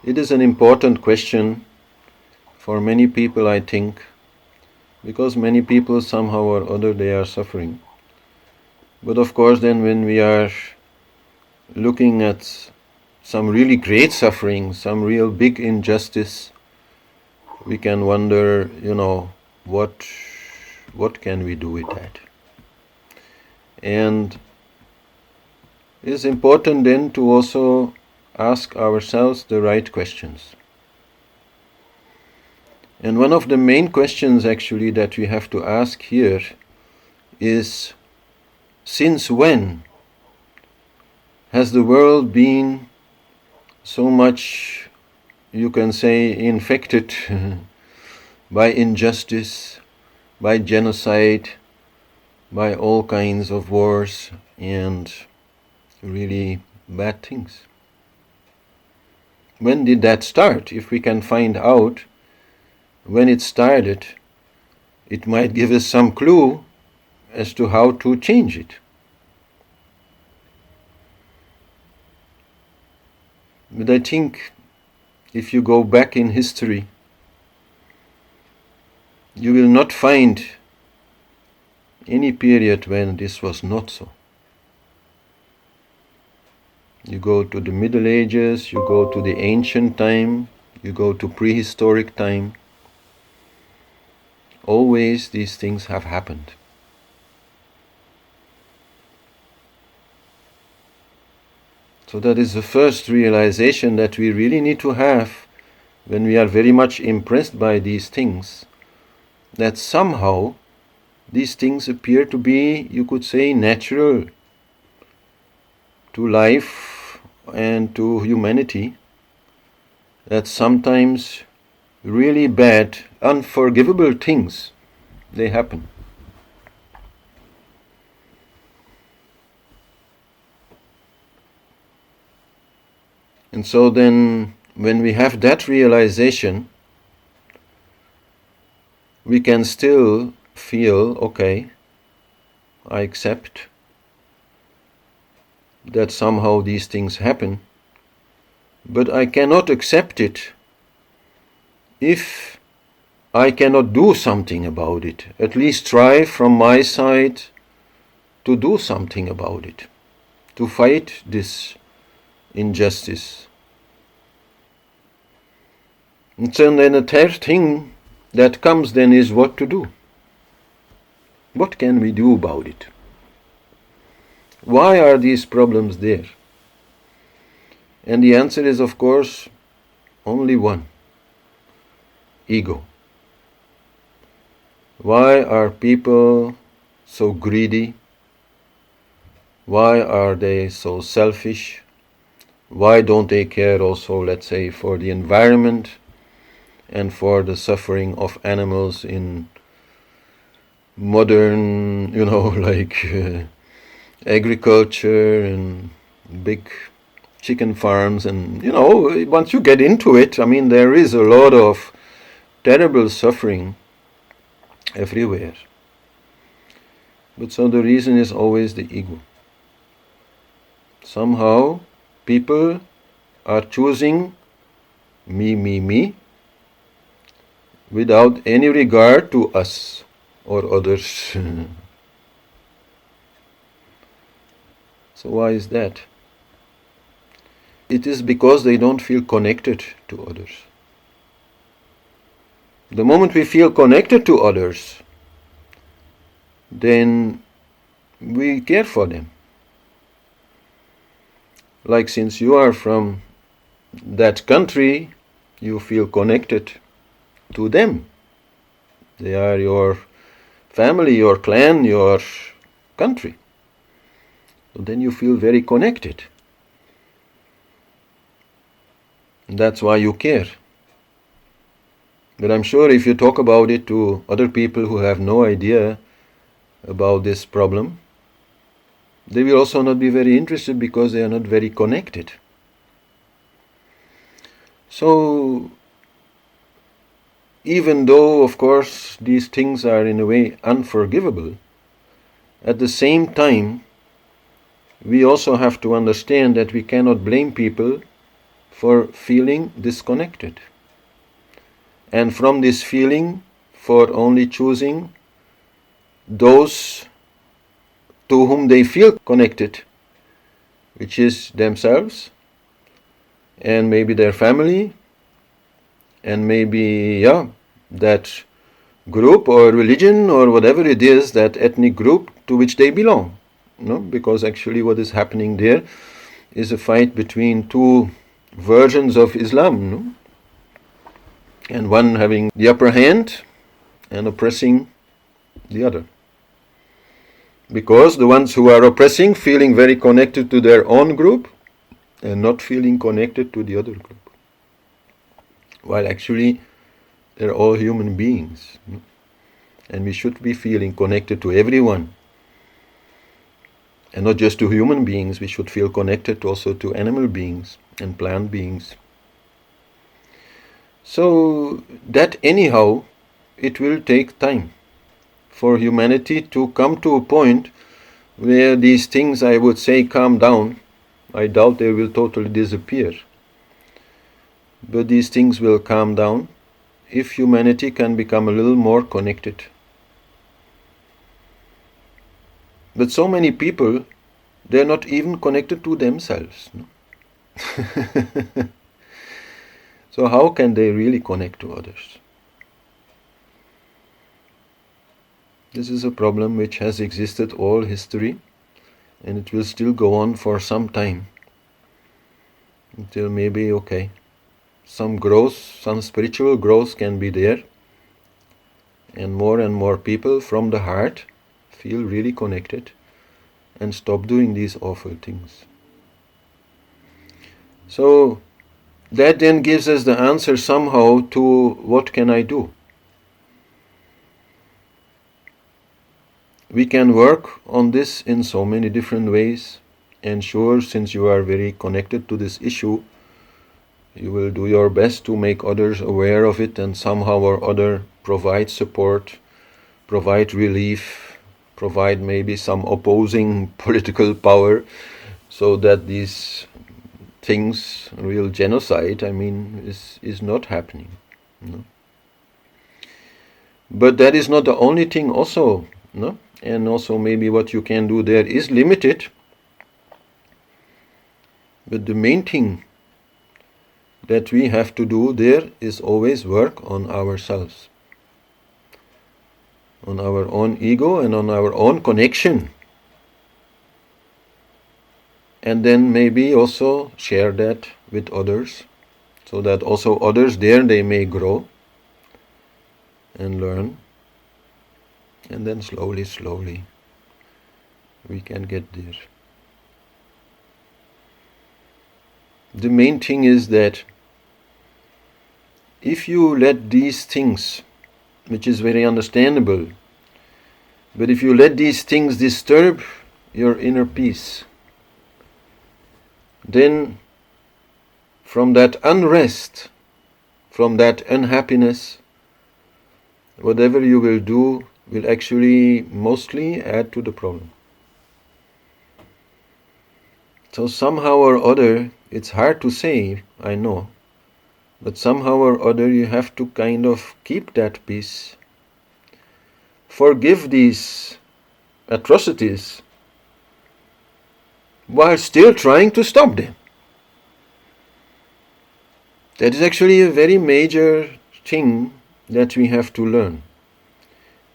It is an important question for many people, I think, because many people somehow or other they are suffering. But of course then when we are looking at some really great suffering, some real big injustice, we can wonder, what can we do with that? And it is important then to also ask ourselves the right questions. And one of the main questions actually that we have to ask here is, since when has the world been so much, you can say, infected by injustice, by genocide, by all kinds of wars and really bad things? When did that start? If we can find out when it started, it might give us some clue as to how to change it. But I think if you go back in history, you will not find any period when this was not so. You go to the Middle Ages, you go to the ancient time, you go to prehistoric time. Always these things have happened. So that is the first realization that we really need to have when we are very much impressed by these things, that somehow these things appear to be, you could say, natural to life and to humanity, that sometimes really bad, unforgivable things, they happen. And so then, when we have that realization, we can still feel, okay, I accept that somehow these things happen, but I cannot accept it if I cannot do something about it. At least try from my side to do something about it, to fight this injustice. And so then the third thing that comes then is what to do. What can we do about it? Why are these problems there? And the answer is, of course, only one: ego. Why are people so greedy? Why are they so selfish? Why don't they care also, let's say, for the environment and for the suffering of animals in modern, agriculture and big chicken farms? And, once you get into it, there is a lot of terrible suffering everywhere. But so the reason is always the ego. Somehow people are choosing me, without any regard to us or others. So why is that? It is because they don't feel connected to others. The moment we feel connected to others, then we care for them. Like, since you are from that country, you feel connected to them. They are your family, your clan, your country. So then you feel very connected. And that's why you care. But I'm sure if you talk about it to other people who have no idea about this problem, they will also not be very interested because they are not very connected. So, even though, of course, these things are in a way unforgivable, at the same time, we also have to understand that we cannot blame people for feeling disconnected. And from this feeling, for only choosing those to whom they feel connected, which is themselves, and maybe their family, and maybe, that group or religion or whatever it is, that ethnic group to which they belong. Because actually what is happening there is a fight between two versions of Islam, and one having the upper hand and oppressing the other. Because the ones who are oppressing feeling very connected to their own group and not feeling connected to the other group. While actually they're all human beings. And we should be feeling connected to everyone. And not just to human beings, we should feel connected also to animal beings and plant beings. So that anyhow, it will take time for humanity to come to a point where these things, I would say, calm down. I doubt they will totally disappear. But these things will calm down if humanity can become a little more connected. But so many people, they're not even connected to themselves. So how can they really connect to others? This is a problem which has existed all history, and it will still go on for some time. Until maybe, some growth, some spiritual growth can be there, and more people from the heart feel really connected and stop doing these awful things. So that then gives us the answer somehow to what can I do? We can work on this in so many different ways, and sure, since you are very connected to this issue, you will do your best to make others aware of it and somehow or other provide support, provide relief, provide maybe some opposing political power, so that these things, real genocide, is not happening. But that is not the only thing also, and also maybe what you can do there is limited. But the main thing that we have to do there is always work on ourselves, on our own ego and on our own connection. And then maybe also share that with others, so that also others there, they may grow and learn. And then slowly, we can get there. The main thing is that if you let these things, which is very understandable, but if you let these things disturb your inner peace, then from that unrest, from that unhappiness, whatever you will do will actually mostly add to the problem. So somehow or other, it's hard to say, I know, but somehow or other you have to kind of keep that peace, forgive these atrocities, while still trying to stop them. That is actually a very major thing that we have to learn.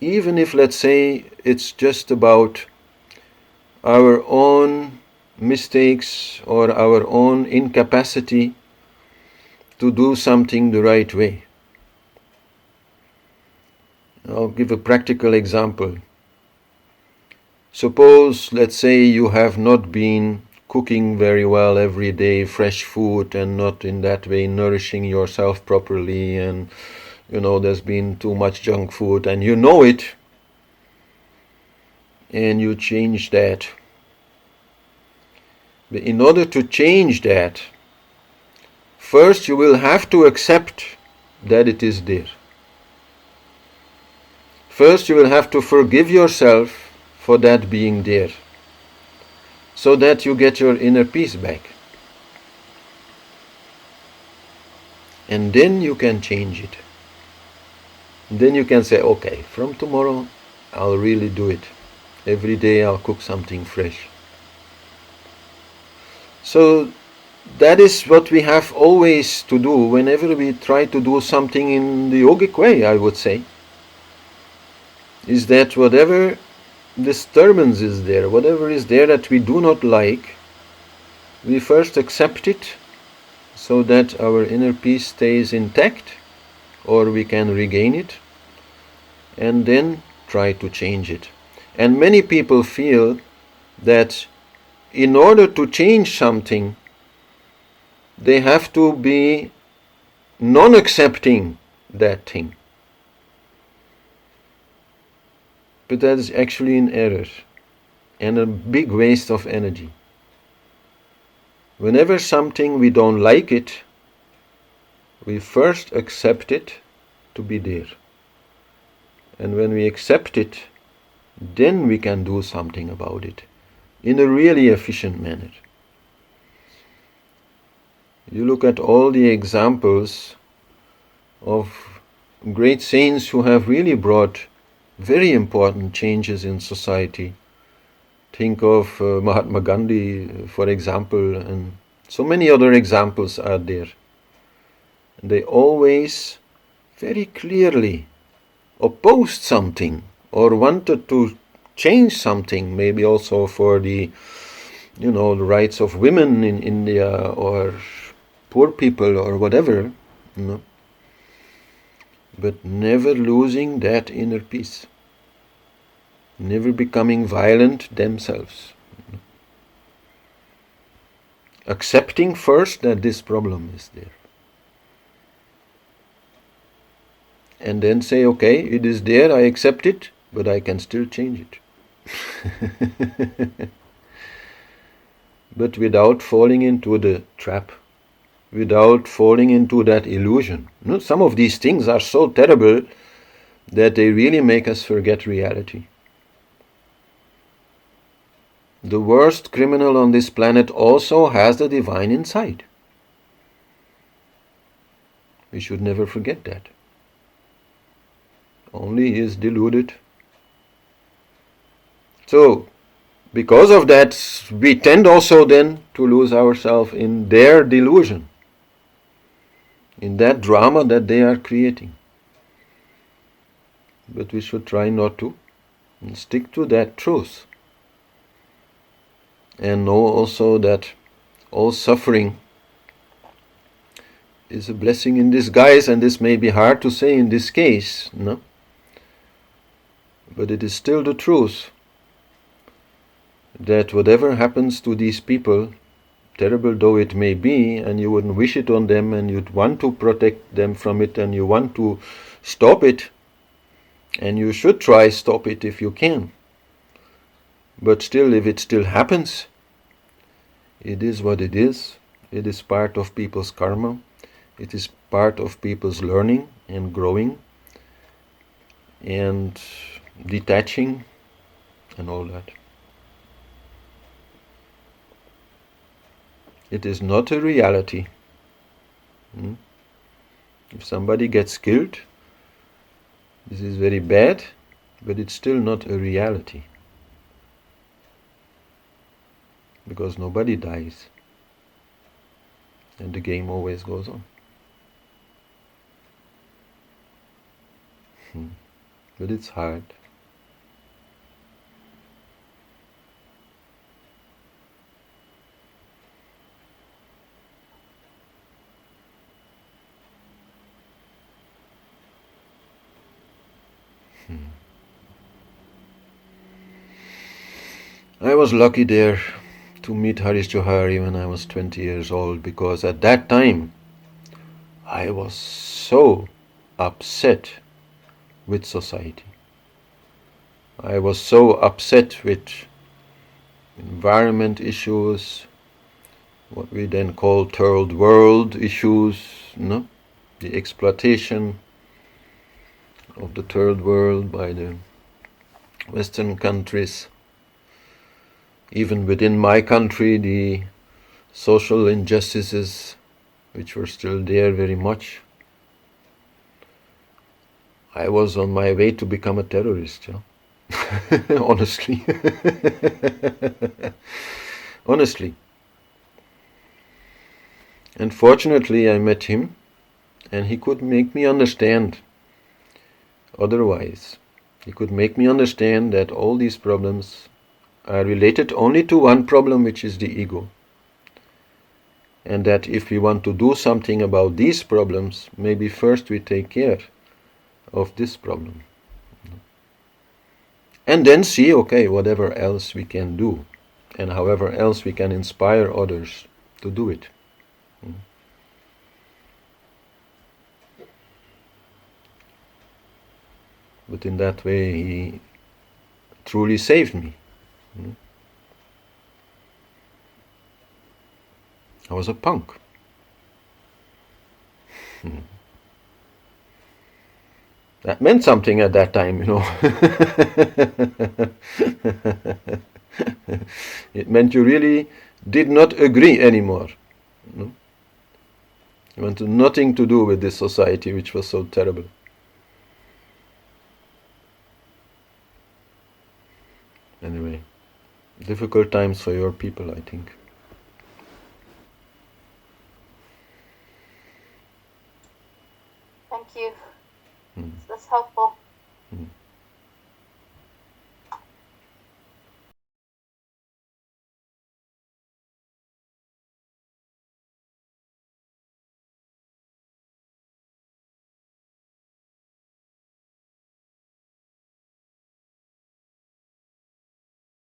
Even if, let's say, it's just about our own mistakes or our own incapacity to do something the right way. I'll give a practical example. Suppose, let's say, you have not been cooking very well every day, fresh food, and not in that way nourishing yourself properly, and there's been too much junk food, and you know it, and you change that. But in order to change that, first you will have to accept that it is there. First you will have to forgive yourself for that being there, so that you get your inner peace back. And then you can change it. And then you can say, okay, from tomorrow I'll really do it. Every day I'll cook something fresh. So that is what we have always to do whenever we try to do something in the yogic way, I would say. Is that whatever disturbance is there, whatever is there that we do not like, we first accept it so that our inner peace stays intact, or we can regain it, and then try to change it. And many people feel that in order to change something, they have to be non-accepting that thing. But that is actually an error and a big waste of energy. Whenever something we don't like it, we first accept it to be there. And when we accept it, then we can do something about it in a really efficient manner. You look at all the examples of great saints who have really brought very important changes in society. Think of Mahatma Gandhi, for example, and so many other examples are there. And they always very clearly opposed something or wanted to change something, maybe also for the rights of women in India or poor people or whatever, but never losing that inner peace, never becoming violent themselves, accepting first that this problem is there, and then say, okay, it is there, I accept it, but I can still change it. But without falling into the trap, without falling into that illusion. Some of these things are so terrible that they really make us forget reality. The worst criminal on this planet also has the divine inside. We should never forget that. Only he is deluded. So, because of that, we tend also then to lose ourselves in their delusion, in that drama that they are creating. But we should try not to, and stick to that truth. And know also that all suffering is a blessing in disguise, and this may be hard to say in this case, but it is still the truth that whatever happens to these people, terrible though it may be, and you wouldn't wish it on them, and you'd want to protect them from it, and you want to stop it, and you should try stop it if you can. But still, if it still happens, it is what it is. It is part of people's karma. It is part of people's learning and growing and detaching and all that. It is not a reality. If somebody gets killed, this is very bad, but it's still not a reality. Because nobody dies. And the game always goes on. But it's hard. I was lucky there to meet Harish Johari when I was 20 years old, because at that time I was so upset with society. I was so upset with environment issues, what we then call third world issues, the exploitation of the third world by the Western countries. Even within my country, the social injustices which were still there very much, I was on my way to become a terrorist, honestly. Honestly. And fortunately I met him, and he could make me understand otherwise. He could make me understand that all these problems are related only to one problem, which is the ego. And that if we want to do something about these problems, maybe first we take care of this problem. And then see, okay, whatever else we can do, and however else we can inspire others to do it. But in that way, he truly saved me. I was a punk. That meant something at that time, It meant you really did not agree anymore. You wanted nothing to do with this society which was so terrible. Anyway, difficult times for your people, I think.